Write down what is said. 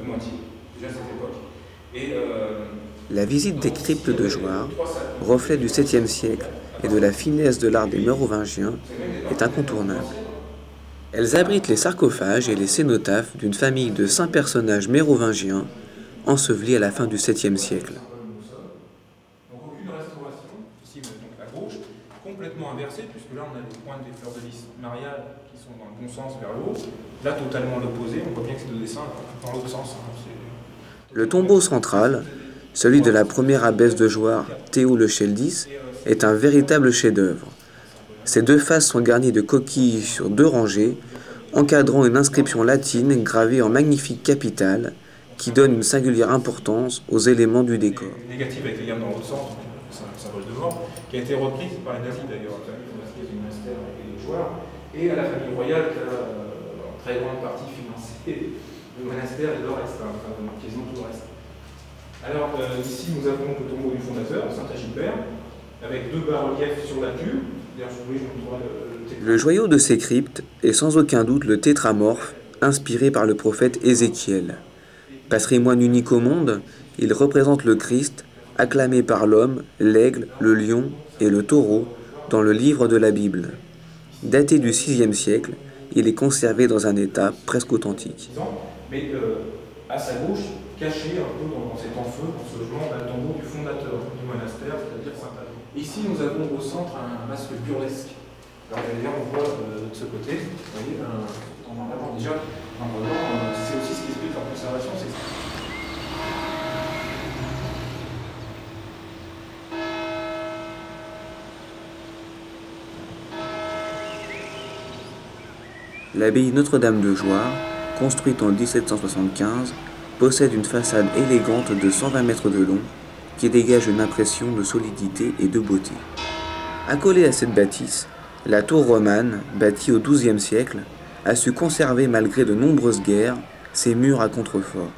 moitié, déjà à cette époque. La visite des cryptes de Jouarre, reflet du 7e siècle et de la finesse de l'art des Mérovingiens, est incontournable. Elles abritent les sarcophages et les cénotaphes d'une famille de 5 personnages mérovingiens ensevelis à la fin du 7e siècle. Donc aucune restauration, ici donc à gauche, complètement inversée, puisque là on a les pointes des fleurs de lys mariales qui sont dans le bon sens vers le haut, là totalement l'opposé, on voit bien que c'est le dessin dans l'autre sens. Le tombeau central, celui de la première abbesse de Jouarre, Théo le Cheldis, est un véritable chef-d'œuvre. Ses 2 faces sont garnies de coquilles sur 2 rangées, encadrant une inscription latine gravée en magnifique capitale qui donne une singulière importance aux éléments du décor. Négative avec les gammes dans l'autre sens, c'est un symbole de mort, qui a été reprise par les nazis d'ailleurs, la famille fondatrice du monastère et des Jouarre, et à la famille royale qui a en très grande partie financé le monastère et le reste, enfin quasiment tout le reste. Alors ici nous avons le tombeau du fondateur, Saint-Agilbert, avec 2 bas-reliefs sur la tube. Le joyau de ces cryptes est sans aucun doute le tétramorphe inspiré par le prophète Ézéchiel. Patrimoine unique au monde, il représente le Christ, acclamé par l'homme, l'aigle, le lion et le taureau dans le livre de la Bible. Daté du 6e siècle, il est conservé dans un état presque authentique. Mais à sa gauche, caché un peu dans cet enfeu, dans ce genre, le tombeau du fondateur du monastère, c'est-à-dire Saint-Adam. Ici, nous avons au centre un masque burlesque. Alors, d'ailleurs, on voit de ce côté, vous voyez, en avant déjà, c'est aussi ce qui explique leur conservation. L'abbaye Notre-Dame de Jouarre, construite en 1775, possède une façade élégante de 120 mètres de long qui dégage une impression de solidité et de beauté. Accolée à cette bâtisse, la tour romane, bâtie au XIIe siècle, a su conserver malgré de nombreuses guerres ses murs à contreforts.